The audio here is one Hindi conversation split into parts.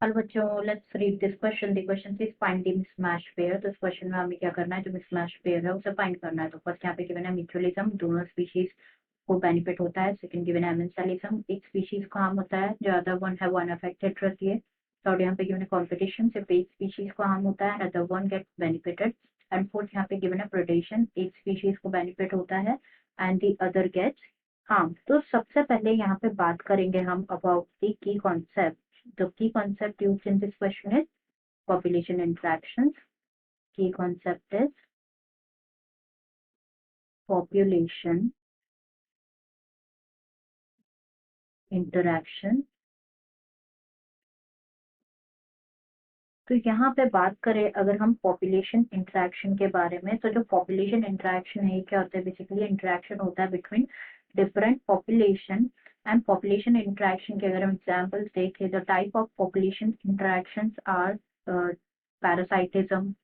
हेलो बच्चों, let's read this question. The question is find the mismatch pair. तो इस क्वेश्चन में हमें क्या करना है, जो मिसमैच पेयर है उसे फाइंड करना है। तो फर्स्ट यहाँ पे गिवन है म्यूचुअलिज्म, दोनों स्पीशीज को बेनिफिट होता है। सेकंड गिवन है एमेंसिलिज्म, एक स्पीशीज को हार्म होता है, जो अदर वन है वो अनअफेक्टेड रहती है। थर्ड यहाँ पे गिवन है कॉम्पिटिशन, सिर्फ एक स्पीशीज को हार्म होता है, other one gets benefited. And fourth यहाँ पे गिवन है प्रेडेशन, एक स्पीशीज को बेनिफिट होता है and the other gets harm. तो सबसे पहले यहाँ पे बात करेंगे हम about the key concept. The key concept used in this question is population interactions. Key concept is population interaction. तो यहाँ पे बात करें अगर हम पॉपुलेशन इंटरेक्शन के बारे में, तो जो पॉपुलेशन इंटरेक्शन है क्या होता है, बेसिकली इंटरेक्शन होता है between different population. And population interaction के अगर हम एग्जांपल्स देखें, the type of population interactions are parasitism,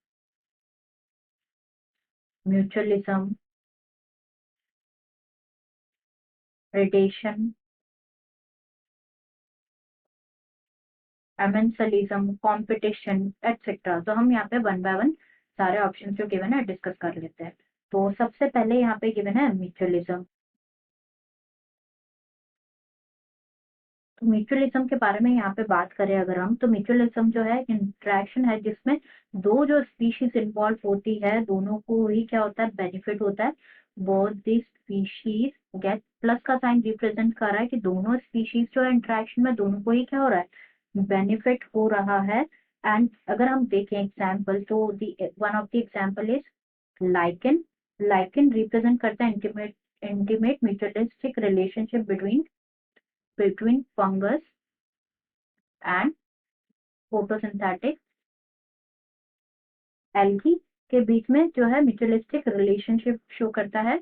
mutualism, predation, amensalism, competition etcetera. तो हम यहाँ पे वन बाय वन सारे ऑप्शन जो गिवन है डिस्कस कर लेते हैं। तो सबसे पहले यहाँ पे गिवन है म्यूचुअलिज्म। तो म्यूचुअलिज्म के बारे में यहाँ पे बात करें अगर हम, तो म्यूचुअलिज्म जो है इंट्रैक्शन है जिसमें दो जो स्पीशीज इन्वॉल्व होती है, दोनों को ही क्या होता है, बेनिफिट होता है। Both the species get, plus का साइन रिप्रेजेंट कर रहा है कि दोनों स्पीशीज जो है इंट्रैक्शन में दोनों को ही क्या हो रहा है, बेनिफिट हो रहा है। एंड अगर हम देखें एग्जाम्पल, तो one of the example is lichen. Lichen represent करता है intimate mutualistic relationship between fungus and photosynthetic algae के बीच में जो है म्यूचुअलिस्टिक रिलेशनशिप शो करता है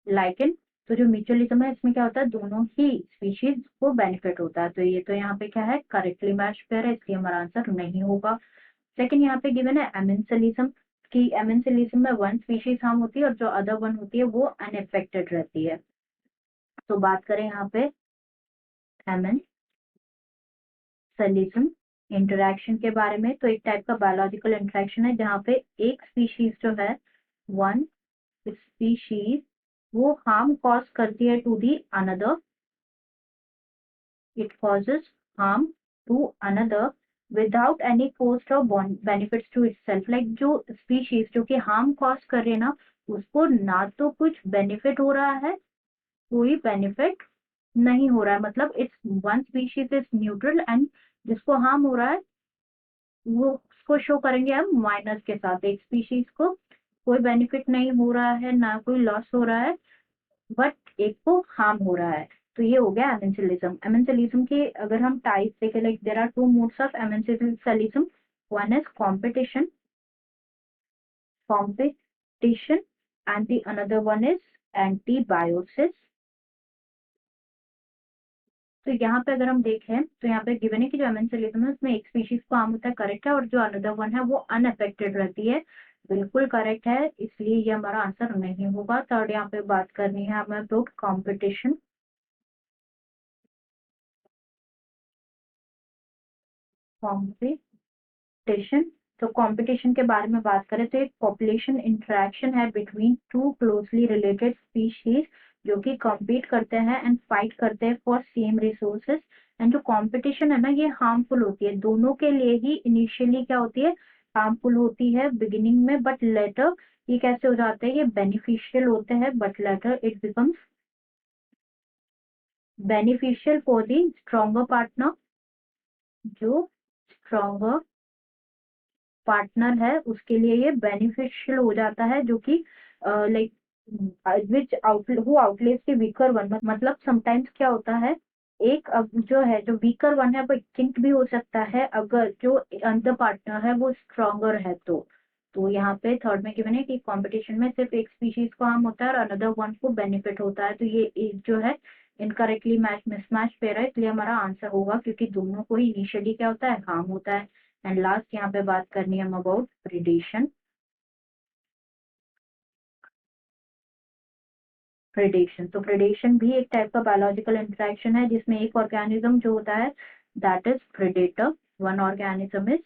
लाइकन। तो जो म्यूचुअलिज्म है इसमें क्या होता है, दोनों ही स्पीशीज को बेनिफिट होता है। तो ये तो यहाँ पे क्या है, करेक्टली मैच पेयर है, इसलिए हमारा आंसर नहीं होगा। सेकंड यहाँ पे गिवन है एमेंसिलिज्म, की एमेंसिलिज्म में वन स्पीशीज हार्म होती है और जो अदर वन होती है वो अनएफेक्टेड रहती है। तो बात करें यहाँ पे एमेंसिलिज्म इंटरैक्शन के बारे में, तो एक टाइप का बायोलॉजिकल इंटरैक्शन है जहाँ पे एक स्पीशीज जो है, वन स्पीशीज वो हार्म कॉज करती है to the another, it causes harm to another without any cost और बेनिफिट्स टू इटसेल्फ। लाइक जो स्पीशीज जो कि हार्म कॉज कर रहे हैं ना, उसको ना तो कुछ बेनिफिट हो रहा है, कोई बेनिफिट नहीं हो रहा है। मतलब it's one species is neutral and जिसको हार्म हो रहा है वो उसको शो करेंगे हम माइनस के साथ। एक स्पीशीज को कोई बेनिफिट नहीं हो रहा है, ना कोई लॉस हो रहा है, बट एक को हार्म हो रहा है। तो ये हो गया एमेंसिलिज्म। एमेंसिलिज्म के अगर हम टाइप देखें, like there are two modes of amensalism. One is competition and the another one is antibiosis। तो यहाँ पे अगर हम देखें तो यहाँ पे गिवन है कि जो एमेंसिलिज्म है उसमें एक स्पीशीज को हार्म होता है, करेक्ट है, और जो अनदर वन है वो अनअफेक्टेड रहती है, बिल्कुल करेक्ट है, इसलिए ये हमारा आंसर नहीं होगा। थर्ड यहाँ पे बात करनी है हमें अबाउट कॉम्पिटिशन। कॉम्पिटिशन, तो कंपटीशन के बारे में बात करें तो एक पॉपुलेशन इंटरेक्शन है between two closely related species जो कि compete करते हैं एंड फाइट करते हैं फॉर सेम रिसोर्सेज। एंड जो कंपटीशन है ना, ये हार्मफुल होती है, दोनों के लिए ही इनिशियली क्या होती है, हार्मफुल होती है बिगिनिंग में, बट लेटर ये कैसे हो जाते हैं, ये बेनिफिशियल होते हैं, but later it becomes beneficial for the stronger partner. जो स्ट्रॉन्गर पार्टनर है उसके लिए ये बेनिफिशियल हो जाता है, जो कि like which out who outlives the weaker one. मतलब समटाइम्स क्या होता है, एक अब जो है, जो वीकर वन है वो एक्सटिंक्ट भी हो सकता है अगर जो अदर पार्टनर है वो स्ट्रॉन्गर है। तो यहाँ पे थर्ड में गिवन है कि कंपटीशन में सिर्फ एक स्पीशीज को हार्म होता है और अनदर वन को बेनिफिट होता है। तो ये एक जो है इनकरेक्टली मैच मिसमैच पेयर है, इसलिए हमारा आंसर होगा, क्योंकि दोनों को ही इनिशियली क्या होता है, हार्म होता है। एंड लास्ट यहाँ पे बात करनी है हम अबाउट प्रिडेशन। प्रिडेशन, तो प्रिडेशन भी एक टाइप का बायोलॉजिकल इंटरेक्शन है जिसमें एक ऑर्गेनिज्म जो होता है that is predator, one organism is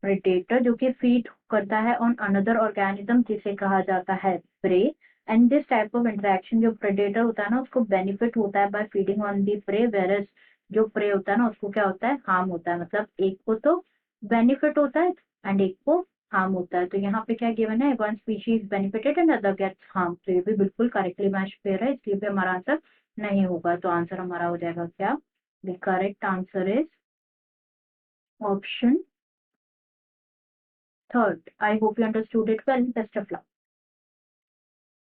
predator, जो कि फीड करता है ऑन अनदर ऑर्गेनिज्म, जिसे कहा जाता है prey. And this type of interaction, जो प्रेडेटर होता है ना उसको बेनिफिट होता है by feeding on the prey, versus जो प्रे होता है ना उसको क्या होता है, हार्म होता है। मतलब एक को तो बेनिफिट होता है एंड एक को हार्म होता है। तो यहाँ पे क्या गिवन है, one species benefited and other gets harm. तो ये भी बिल्कुल करेक्टली मैच पेयर है, इसलिए भी हमारा आंसर नहीं होगा। तो आंसर हमारा हो जाएगा क्या, the correct answer is option third. I hope you understood it well. Best of luck.